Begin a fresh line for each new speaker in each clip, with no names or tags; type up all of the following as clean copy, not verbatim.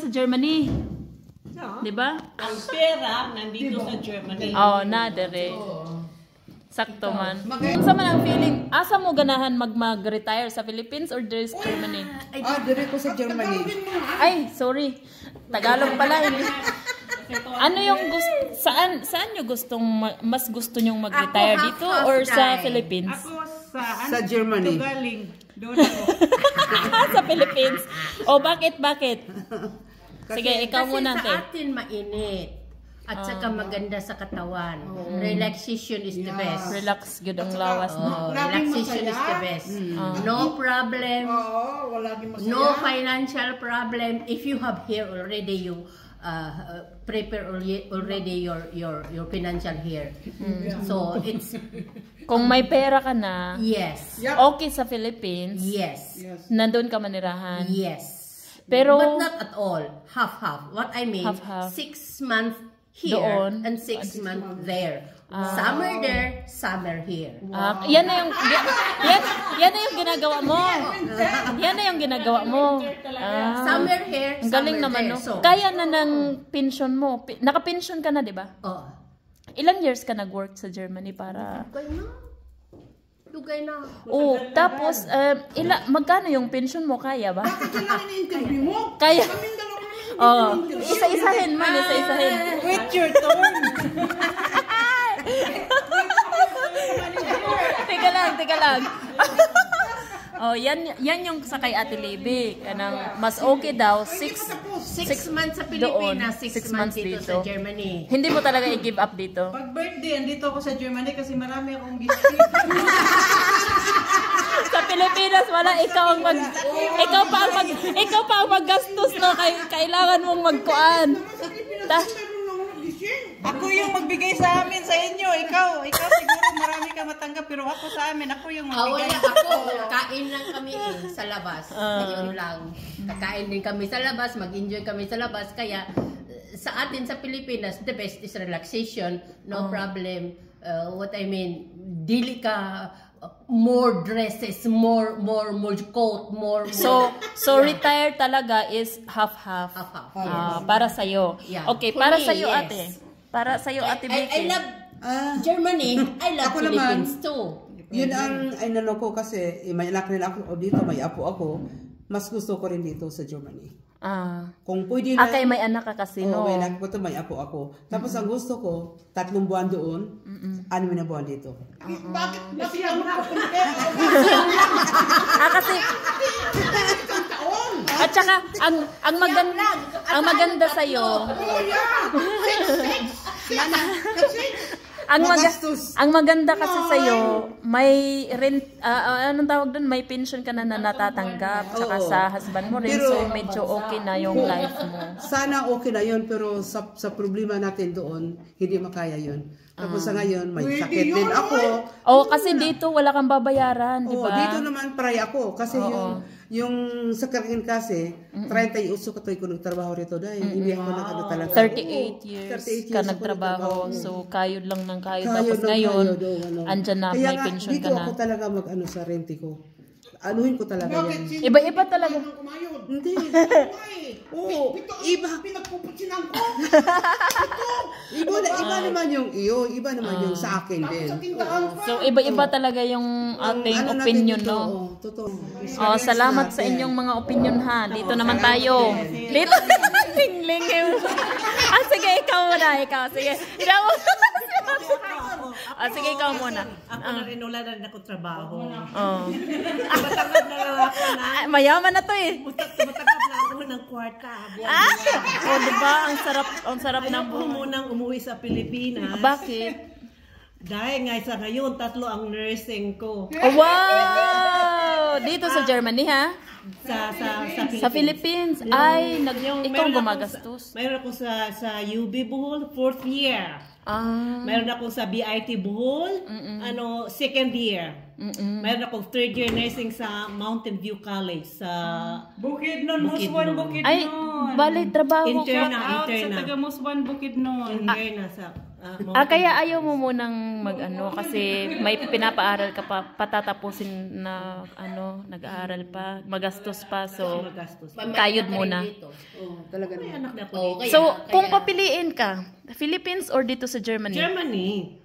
sa Germany. Di ba?
Ang pera nandito sa Germany.
Oh, na dere. Sakto man. Sa man ang feeling, asa mo ganahan mag-retire sa Philippines or dere sa Germany?
Dire ko sa Germany.
Ay, sorry. Tagalog pala. Ano yung saan nyo mas gusto nyong mag-retire dito or sa Philippines?
Ako
Sa Germany.
Galing. Doon ako.
Sa Philippines. O bakit? Sige, ikaw muna,
Kasi sa atin mainit. At saka maganda sa katawan. Relaxation is the best.
Relax, good ang lawas mo.
Relaxation is the best. No problem. No financial problem. If you have here already, you prepare already your financial here. So it's
Kung may pera ka na,
yes.
okay sa Philippines,
Yes.
nandun ka manirahan.
Yes.
Pero,
But not at all. Half-half. What I mean,
Half-half.
6 months here
Doon.
and 6 months there. Summer there, summer here.
yan na yung ginagawa mo. Yan na yung ginagawa mo.
Summer here,
Ang galing
summer
naman,
there.
no?
So,
Kaya na ng pension mo. Naka-pension ka na, di ba?
oh.
Ilang years ka nag-work sa Germany para...
Lugay na.
Oh, tapos, magkano yung pension mo? Kaya ba?
Kailangan i-interview mo.
Kaya.
Kaming dalawa naman
Oh, isa-isahin man, isa-isahin.
Wait your turn.
Teka lang. Oh, yan yung sa kay Ate Libby. Kanang mas okay daw
6 months sa Pilipinas, 6 months dito sa Germany.
Hindi mo talaga i-give up dito.
Pag birthday, andito ako sa Germany kasi marami akong gift.
Sa Pilipinas wala ikaw pa ang maggastos no kailangan mong magkuan.
Ako yung magbigay sa amin sa inyo. Ikaw siguro marami ka matanggap pero ako sa amin, ako yung magbigay.
Wala ako. Kain lang kami sa labas. Ayun lang. Kakain din kami sa labas, mag-enjoy kami sa labas. Kaya sa atin sa Pilipinas, the best is relaxation. No problem. What I mean, dili ka more dresses, more coat, more.
So retire talaga is half. Para sa iyo.
Yeah.
Okay,
For
para
me,
sa iyo
yes.
ate. Para sa iyo ate
I
Vicky.
love Germany. I love
Ako
Philippines
naman.
too.
Yun ang inano ko kasi may anak nila ako dito, may apo ako. Mas gusto ko rin dito sa Germany. Kung pwede na.
Kay may anak ka kasi no.
May anak ko to, may apo ako. Tapos ang gusto ko, 3 buwan doon, 6 na buwan dito. Bakit?
Kasi at saka ang maganda sa iyo. Ang maganda kasi sa iyo, may rent anong tawag doon, may pension ka na natatanggap saka sa husband mo rin, so medyo okay na yung life mo.
Sana okay na yun, pero sa problema natin doon, hindi makaya yun. Tapos sa ngayon, may sakit din ako.
Kasi dito wala kang babayaran, di ba?
Dito naman pray ako kasi yung sa karin kasi 38 katoy ko nagtrabaho rito dahil hindi ako talaga
38 years ka nagtrabaho, so kayod lang ng kayod. Tapos ngayon andyan na, may pension ka na.
Dito ako talaga mag-ano sa rente ko. Anuhin ko talaga yan.
Iba-iba talaga.
Hindi. Iba. Pinagpuputsinan ko. Iba naman yung iyo. Iba naman yung sa akin din.
So, iba-iba talaga yung ating opinion, no?
Totoo.
Salamat sa inyong mga opinion, ha. Dito naman tayo. Dito. Tingling. Sige, ikaw muna. Sige. Sige, ikaw muna.
Ako na rin, wala na rin ako trabaho.
Matangad na lang ako na.
Mayaman na to eh.
Matagap na ako ng kwarta.
Diba? Ang sarap ng
Ayaw ko munang umuwi sa Pilipinas.
Bakit?
Dahil nga sa ngayon, 3 ang nursing ko.
Wow! Dito sa Germany, ha?
Sa
Philippines. Ay, ikaw gumagastos.
Mayroon ako sa UB Bohol, 4th year. Mayroon ako sa BIT Bohol, 2nd year. Mayroon ako 3rd year nursing sa Mountain View College sa
Bukidnon, Muswan, Bukidnon.
Ay, bali trabaho ko.
Interna.
Sa taga Muswan, Bukidnon.
Interna sa
Kaya ayaw mo munang mag-ano kasi may pinapaaral ka pa, patatapusin na nag-aaral pa, magastos pa, so kayod muna.
Talaga
May
naman.
anak na po.
So, kung papiliin ka, Philippines or dito sa Germany?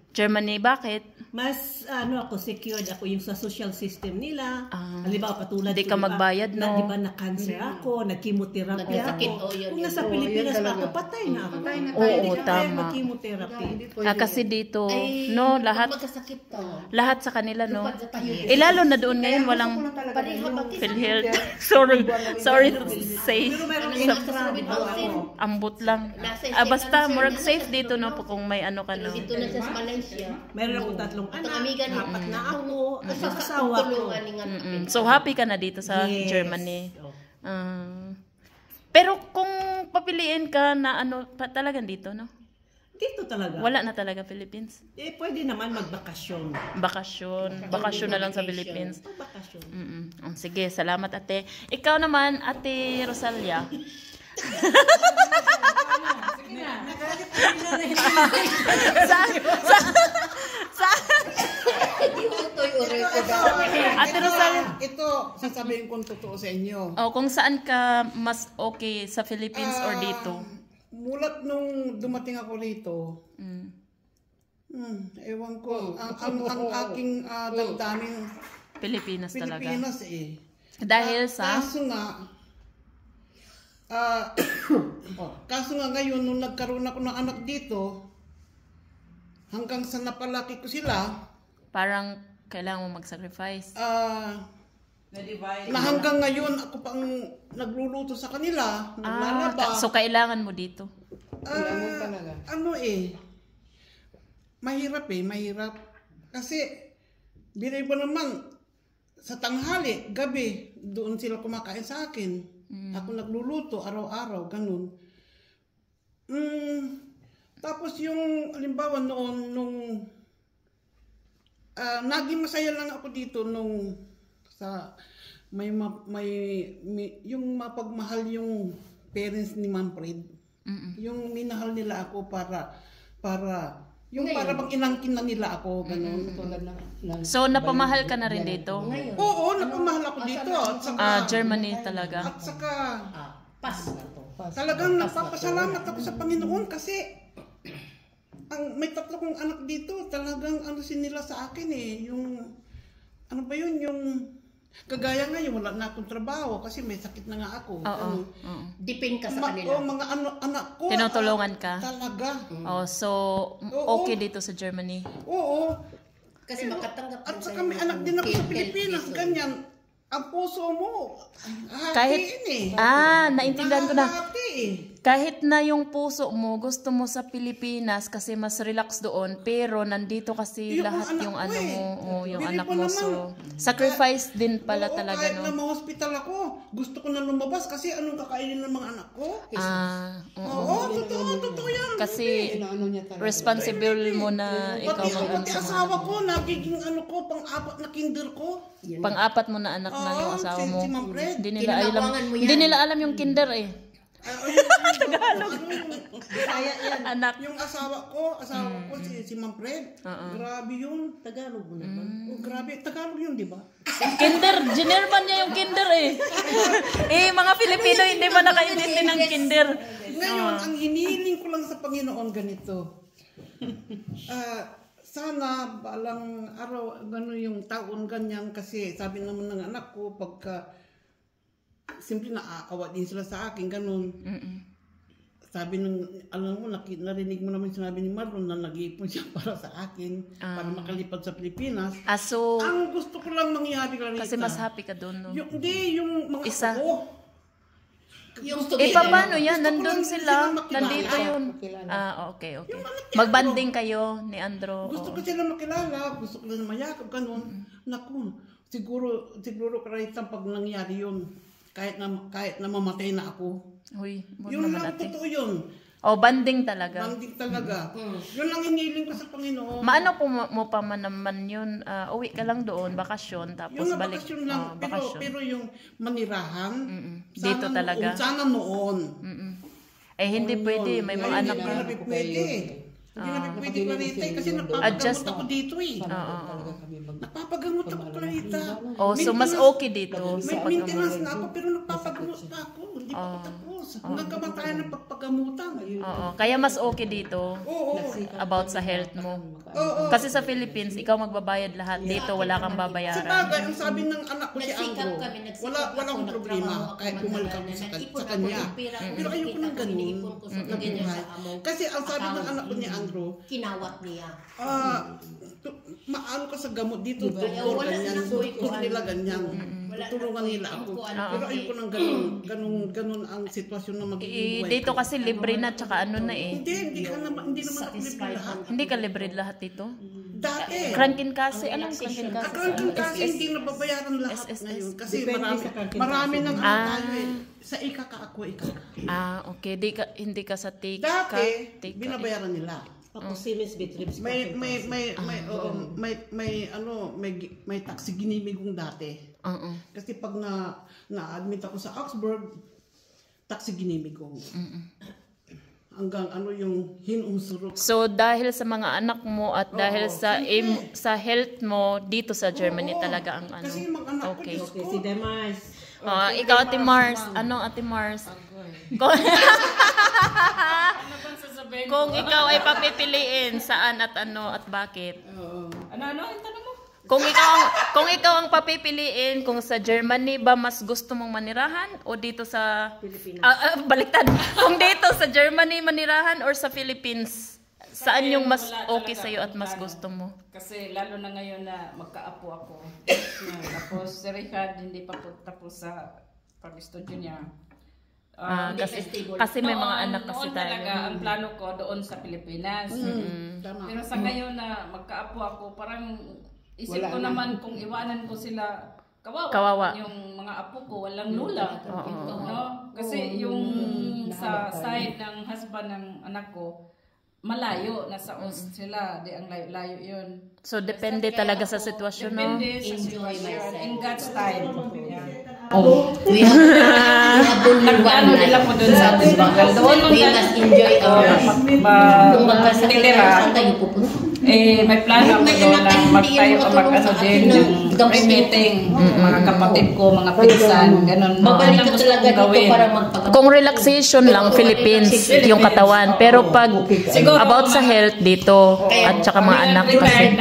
Germany, bakit?
Mas ako secured ako yung sa social system nila. Halimbawa patulad
Hindi ka magbayad, no?
Di ba na-cancer ako, nag-chemotherapy
Nagkasakit,
ako.
yun,
Kung
yun.
nasa Pilipinas pa ako, patay na ako.
Oo,
Kaya
tama.
mag-chemotherapy.
Kasi dito,
Ay,
no, lahat
magkasakit to.
lahat sa kanila, no?
Lupad na tayo.
Lalo na doon ngayon, walang
Pareha pati
PhilHealth. Sorry to say.
Pero meron
Ang
extra.
nasa housing.
Ambot lang. Basta, murag safe dito, no? Kung may ano ka, no?
Dito na siya sa Malaysia.
Meron ako 3 anak,
amiga ni
4 na ako, at sa
Sa
asawa ko.
tulungan ni nga.
So, happy ka na dito sa
Yes.
Germany. Pero kung papiliin ka na talagang dito, no?
Dito talaga.
Wala na talaga Philippines.
Pwede naman magbakasyon.
Bakasyon na lang sa Philippines.
Magbakasyon.
Sige, salamat ate. Ikaw naman, ate Rosalia. Ate Rosalia.
Ito, sasabihin kong totoo sa inyo.
Kung saan ka mas okay sa Philippines or dito?
Mulat nung dumating ako rito, ewan ko, ang aking damdamin
Pilipinas talaga.
Pilipinas eh.
Dahil sa
kaso nga ngayon, nung nagkaroon ako ng anak dito, hanggang sa napalaki ko sila,
parang kailangan mo mag-sacrifice.
na hanggang ngayon ako pang nagluluto sa kanila, naglalaba.
So kailangan mo dito.
Mahirap. Kasi, bilay mo naman, sa tanghali, gabi, doon sila kumakain sa akin. Ako nagluluto, araw-araw, ganun. Tapos yung, halimbawa noon, naging masaya lang ako dito nung, yung mapagmahal yung parents ni Manfred. Yung minahal nila ako para bang inangkin na nila ako, ganun.
So napamahal ka na rin dito?
Oo, napamahal ako dito. At saka,
Germany talaga.
At saka,
Pas na to.
talagang napapasalamat ako sa Panginoon kasi may 3 kong anak dito, talagang nila sa akin eh. Yung, yung kagaya ngayon, wala na akong trabaho kasi may sakit na nga ako.
Depend ka sa kanila.
Mga anak ko.
Tinutulungan ka?
Talaga.
So okay dito sa Germany?
Oo.
Kasi makatanggap
At saka may anak din ako sa Pilipinas, ganyan. Ang puso mo,
Kahit, naintindihan ko na. Kahit na yung puso mo, gusto mo sa Pilipinas kasi mas relax doon, pero nandito kasi lahat yung yung anak mo. So, sacrifice din pala talaga,
kahit
no?
na ma-hospital ako, gusto ko na lumabas kasi anong kakainin ng mga anak ko? Totoo yan.
Kasi responsible mo na ikaw
Pati asawa ko, nagiging pang-apat na kinder ko.
pang-apat mo na anak na yung asawa mo.
Si Ma'am Fred.
Hindi nila alam yung kinder eh. Tagalog. Anak.
Yung asawa ko si Ma'am Fred. Grabe yun.
Tagalog mo naman.
Grabe, Tagalog yun, di ba?
Kinder, Ginerman niya yung kinder eh. Mga Filipino hindi ba nakaintindi ng kinder?
Ngayon, ang hinihiling ko lang sa Panginoon ganito. Sana balang araw, gano'n yung taon ganyan kasi sabi naman ng anak ko pagka simple na aawa din sila sa akin, ganun. Sabi narinig mo naman sinabi ni Marlon na nag-iipon siya para sa akin, para makalipad sa Pilipinas.
So,
ang gusto ko lang mangyari, Clarita.
kasi mas happy ka doon, no?
Yung mga
Isa.
ako.
Paano yan? Nandun sila. Nandito yun. Okay. Magbanding kayo ni Andro.
Gusto ko sila makilala, gusto ko sila mayakap, ganun. Naku, siguro Clarita pag nangyari yun, kahit na mamatay na ako.
Uy,
Yun lang, totoo yun.
banding talaga.
Banding talaga. Yun lang hinihiling ko sa Panginoon.
Maano po mo pa man naman yun, uwi ka lang doon, bakasyon, tapos
Yung
balik.
bakasyon lang, pero yung manirahan,
Dito talaga.
Sana noon.
Hindi pwede, may mga anak
Hindi
na.
pwede. Hindi na pwede Clarita kasi napapagamot ako dito eh. Napapagamot ako Clarita.
Oh, so mas okay dito.
May maintenance na ako pero napapagamot pa ako. Hindi pa ako tapos. Hanggang kamatayan ng pagpagamutan.
Oo, kaya mas okay dito. About sa health mo. Kasi sa Philippines, ikaw magbabayad lahat. Dito wala kang
Sa
babayaran.
bagay, ang sabi ng anak ko si Andrew, wala akong problema kahit bumalik ako sa kanya. Pero ayoko ng ganun na buhay. Kasi ang sabi ng anak ko ni Andrew,
kinawat niya.
maano ka sa gamot dito, doktor, ganyan, doktor nila ganyan. Tutulungan nila ako. Pero ayoko ng ganun ang sitwasyon na magiging buhay.
Dito kasi libre na, tsaka ano na eh.
Hindi naman ako libre lahat.
Hindi ka libre lahat dito?
Dati.
Cranking kasi, anong cranking kasi?
Ang cranking kasi hindi nababayaran lahat ngayon. Kasi marami nang tayo eh. Sa ikaka ako, ikaka.
Okay. Hindi ka sa take.
Dati, binabayaran nila.
Ako Siemens Bitribs.
May taxi ginimigong dati. Kasi pag na-admit ako sa Augsburg, taxi ginimigong. Hanggang yung hinumsurok.
So dahil sa mga anak mo at dahil sa health mo dito sa Germany talaga ang ano.
Kasi yung mga anak
okay.
ko,
Si Demars.
Ikaw Ate Mars, Ate Mars? Kung ikaw ay papipiliin saan at ano at bakit?
Ano yung tanong mo?
Kung ikaw ang papipiliin, kung sa Germany ba mas gusto mong manirahan o dito sa Pilipinas? Baliktad. Kung dito sa Germany manirahan or sa Philippines, saan yung mas okay sa iyo at mas gusto mo?
Kasi lalo na ngayon na magkaapo ako. Tapos si Richard hindi pa po tapos sa pag-studio niya.
Kasi may mga anak kasi
noon
tayo.
Talaga ang plano ko doon sa Pilipinas. Pero sa ngayon na magkaapo ako, parang isip ko naman kung iwanan ko sila, kawawa. Yung mga apo ko, walang lula. No? Kasi yung sa side ng husband ng anak ko, malayo, nasa sila, di ang layo yun.
So depende talaga sa sitwasyon, no?
Depende sa sitwasyon. In God's time.
We have
Nagplano nila po doon sa ating bagal. Doon
we must enjoy our
magkasakit tayo pupunta. May plano ako doon na magtayo o mag-ano din yung pre-meeting, mga kapatid ko, mga pinsan, ganun.
Mabalik ka talaga dito para magpagawa.
Kung relaxation lang, Philippines, yung katawan. Pero pag about sa health dito, at saka mga anak kasi.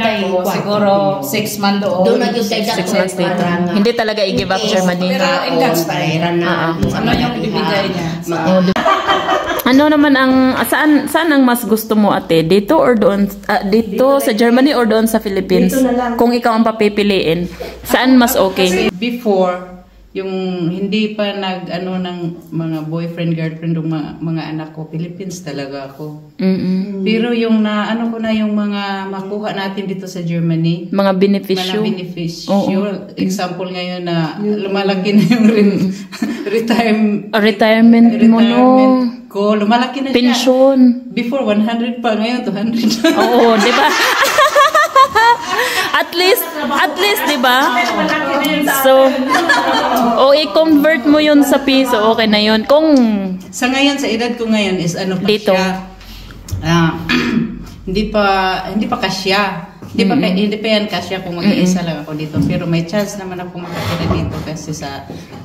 Siguro 6 months doon.
Doon na yung
6 months dito. Hindi talaga i-give up Germany.
Ano yung ibigay niya?
Ano naman saan ang mas gusto mo ate? Dito or doon? Dito sa Germany or doon sa Philippines? Kung ikaw ang papipiliin, saan mas okay?
Before, yung hindi pa ng mga boyfriend, girlfriend ng mga anak ko, Philippines talaga ako. Pero yung ko na yung mga makuha natin dito sa Germany.
Mga benepisyo.
Example ngayon na lumalaki na yung
retirement mo, no?
Ko, lumalaki na
pension.
Siya. Before 100 pa, ngayon 200.
Oo, di ba? At least, di ba? So, i-convert mo yun sa piso, okay na yun. Kung
sa ngayon, sa edad ko ngayon is pa
dito.
Siya. Hindi pa kasya. Hindi pa yan kasya kung mag-iisa lang ako dito. Pero may chance naman ako makatira dito kasi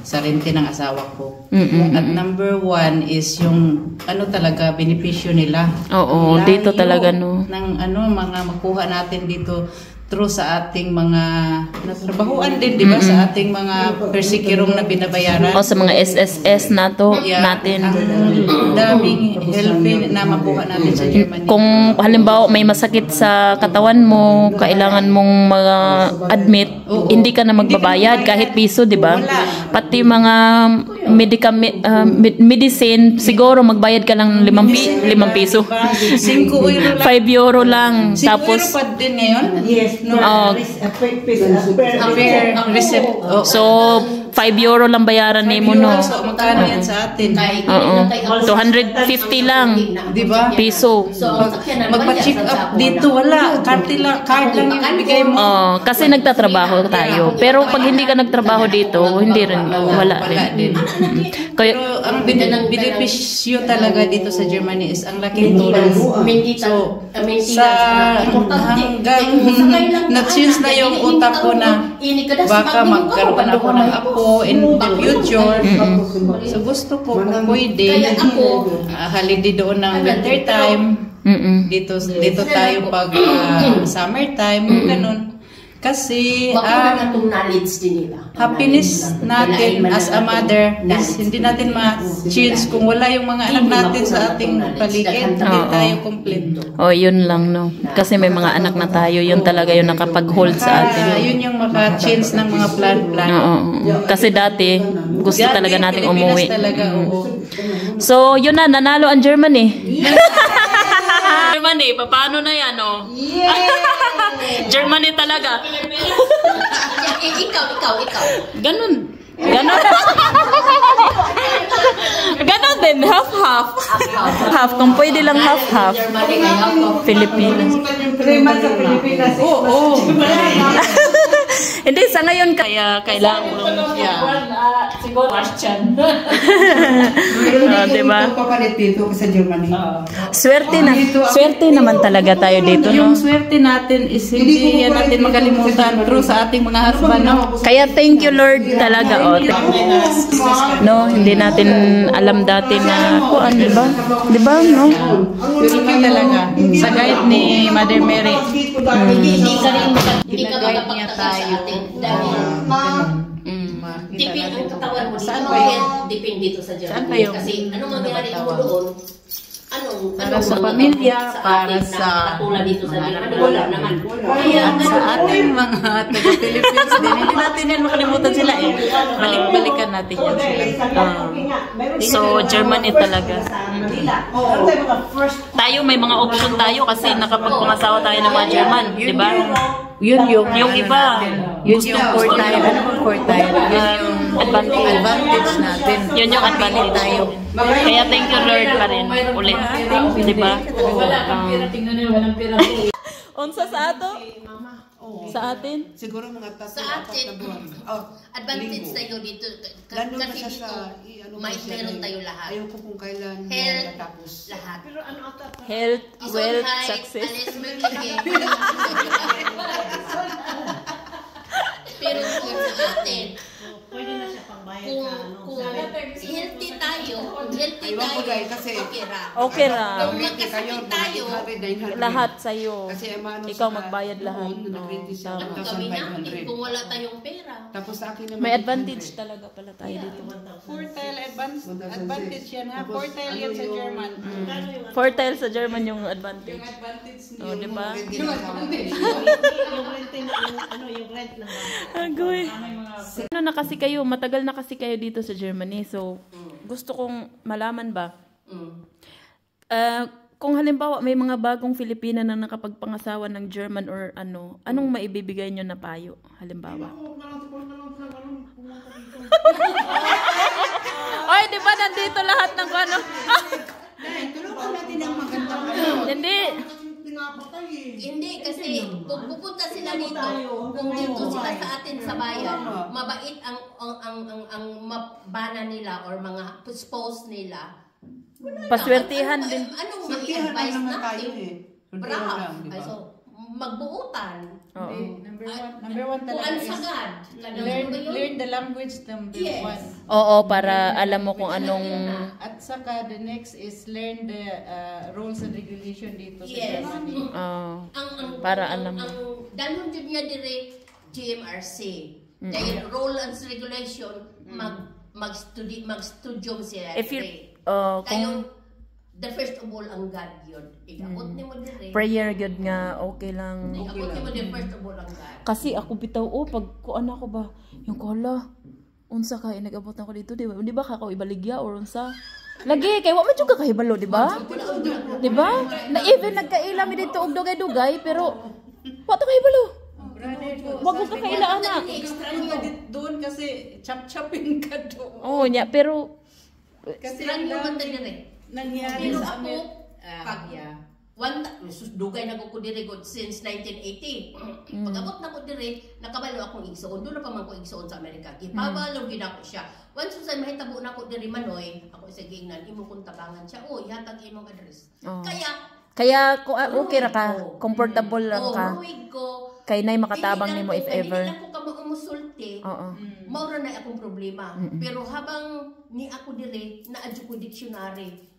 sa rente ng asawa ko. At number 1 is yung talaga benepisyo nila.
Oo, dito talaga no.
Ng mga makuha natin dito through sa ating mga natrabahuan din, di ba? Sa ating mga persikirong na binabayaran.
O sa mga SSS natin.
Daming helping na makuha natin sa Germany.
Kung halimbawa may masakit sa katawan mo, kailangan mong admit, hindi ka na magbabayad kahit piso, di ba? Pati mga medicine, siguro magbayad ka lang 5 piso.
5 euro lang.
5 euro lang.
5
Tapos
euro pa din ngayon? Yes.
So €5 lang bayaran nimo no.
So, magkano yan sa atin?
Oo. 250 lang.
Di ba?
Piso.
Magpa-check up dito, wala. Card lang yung ibigay mo.
Kasi nagtatrabaho tayo. Pero pag hindi ka nagtrabaho dito, hindi rin, wala rin. Kaya,
Pero ang benepisyo talaga dito sa Germany is ang laking tulong. So, hanggang na-change na yung utak ko na baka magkaroon ako ng apo in the future. So, gusto ko kung pwede, halindi doon ng winter time. Dito tayo pag summer time, ganun. Kasi happiness natin as a mother is hindi natin ma-change kung wala yung mga anak natin sa ating paligid. Hindi tayo complete.
Yun lang no. Kasi may mga anak na tayo, yun talaga yung nakapag-hold sa atin.
Yun yung maka-change ng mga plan.
Kasi dati, gusto talaga nating umuwi.
So,
yun na, nanalo ang Germany. Germany, paano na yan, no? Germany talaga.
Ikaw.
Ganun. Ganon din, half-half. Half, kung pwede lang half-half. Pilipinas.
3 months sa Pilipinas.
Oo. Hindi, sa ngayon kaya kailangan mo
siguro question.
diba?
Papalit dito sa Germany.
Swerte naman talaga tayo dito, no?
yung swerte natin is hindi yan natin makalimutan through sa ating mga husband, no?
Kaya thank you Lord talaga, no, hindi natin alam dati na kuan, diba? Diba, no?
Pero talaga, sa guide ni Mother Mary,
Ginagayad niya tayo. Dipin ang katawan mo. Saan ba yun? Dipin dito sa Germany. Kasi anong mangyari mo doon?
Para sa pamilya, para sa
dito sa Germany. Wala naman. Kaya
sa ating mga taga-Philippines din, hindi natin yan makalimutan sila eh. Balik-balikan natin yan sila.
So, Germany talaga. Tayo, may mga option tayo kasi nakapagpangasawa tayo ng mga German, di ba?
Yun
yung iba.
Yun yung quartile. Ano yung quartile? Yun yung advantage natin.
Yun yung advantage tayo. Kaya thank you Lord pa rin. Ulit. Di ba?
Wala kang pira. Tingnan nyo, walang pira.
Unsa sa ato? Sa atin?
Siguro mga
sa atin, advantage tayo dito. Kasi dito, may meron tayo lahat.
Ayaw ko kung kailan
natapos. Lahat.
Health, wealth, success.
Pero sa atin,
Pwede na siya pangbayad
kung healthy tayo,
kasi
okay ra.
Kung magkasakit tayo,
Lahat sa'yo.
Kasi
Ikaw magbayad lahat.
ano gawin natin kung wala tayong pera?
Tapos sa akin naman
May advantage talaga pala tayo dito.
Quartile advantage yan ha. Quartile yan sa German.
Quartile sa German yung advantage. Oh, di ba?
Yung rent na
Agoy. Ano na kasi kayo, matagal na kasi kayo dito sa Germany. So, gusto kong malaman ba? Kung halimbawa may mga bagong Filipina na nakapagpangasawa ng German or anong maibibigay nyo na payo? Halimbawa. Oy, di ba nandito lahat ng ano?
tulungan natin ang magandang
Hindi.
Hindi kasi kung pupunta sila dito, kung dito sila sa atin sa bayan, mabait ang mabana nila or mga spouse nila.
Paswertihan din.
Anong ma-advise natin? Bravo. So, magbuutan.
Number one talaga is learn the language, number one.
Oo, para alam mo kung anong...
At saka the next is learn the rules and regulation dito sa Germany.
Para alam mo.
Ang danon dyan niya dire GMRC. Dahil rule and regulation, mag-studium sila. Kung the first of all ang God yun. Ikabot ni mo dire.
Prayer good nga, okay lang.
Ikabot ni mo the first of all ang God.
Kasi ako bitaw, pag kuan ako ba, yung kola, unsa kay nag-abot ako dito, di ba kako ibaligya or unsa? Lagi, kay wa man jud ka kahibalo, di ba? Di ba? Na even nagkaila mi dito og dugay-dugay, pero wa to kahibalo. Wag mo kakailaan na.
Extra nyo.
Doon kasi chop-chopping ka doon.
Oo niya, pero
Kasi
Extra
ang
nyo man
dami
dire.
nangyari
Pero
sa
ako,
amin.
pag dugay na ko dire god since 1980. Pag abot na ko dire, nakabalo akong igsoon. Doon na pa man ko igsoon sa Amerika. Gipabalo gid ako siya. Once sa mahitabo na ko dire Manoy, ako sa gingnan imo kong tabangan siya. Oh, yatag imong address.
kaya okay ra ka, comfortable lang ka.
Ruwig ko.
Kay nay makatabang nimo if ever.
Hindi lang ko ka maumusulti. Maura na akong problema. Pero habang ni ako dire naadyo ko dictionary.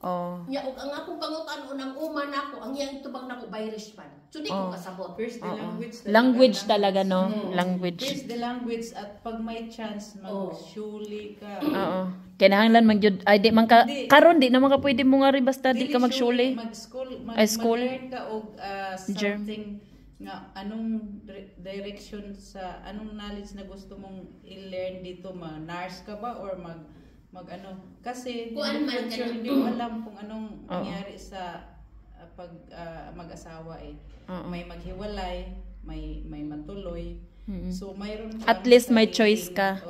Nya og ang akong pangutan unang uma nako ang iyang tubag nako Irishman. So di ko kasabot.
First the language.
Language talaga no, language.
First the language at pag may chance mag-shuli ka.
Kinahanglan man gyud ay di man ka karon di naman ka pwede mo nga rin basta di ka mag-shuli.
Mag-school ka og something nga anong direction sa anong knowledge na gusto mong i-learn dito, nurse ka ba or mag ano kasi hindi mo alam kung anong nangyari sa pag mag-asawa may maghiwalay, may matuloy. So mayroon
at least may choice ka.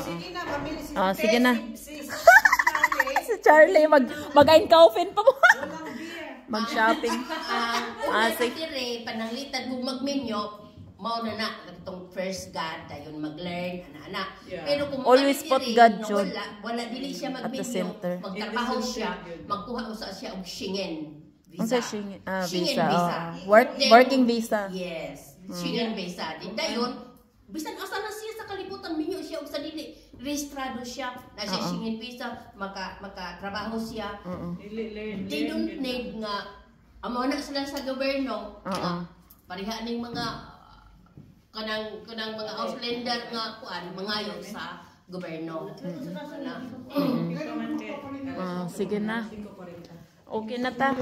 Sige na, mabili si
sige na. Si Charlie mag-ain coffin pa mo. Mag-shopping.
Sige, pananglitan mo mag-menu, mao na itong first God dayon mag-learn ana. Pero kung
always put God Jud
wala dili siya
at the center.
Magtrabaho siya, magkuha usa siya og Schengen
visa.
Schengen visa.
Working visa.
Yes, Schengen visa. Din dayon bisan asa na siya sa kalibutan minyo siya og sa dili rehistrado siya na siya Schengen visa maka-trabaho siya. They don't need nga amo na sila sa gobyerno. Pariha ning mga kanang mga Auslander nga kuan mangayo sa gobyerno.
Sige na. Okay na ta.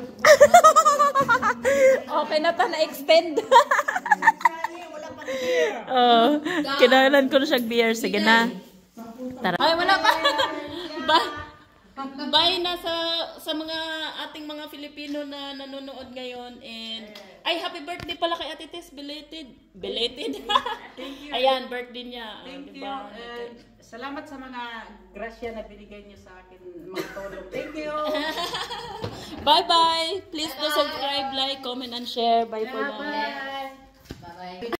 Okay na ta na-extend. Kinahanglan ko na siya beer. Sige na. Tara. Ay, wala pa. Bye na sa mga ating mga Filipino na nanonood ngayon and ay happy birthday pala kay Ate Tess, belated.
Thank you.
Ayan, birthday niya.
Thank you. Salamat sa mga grasya na binigay niyo sa akin, mga tulong. Thank you.
Bye-bye. Please do subscribe, like, comment and share. Bye for now.
Bye.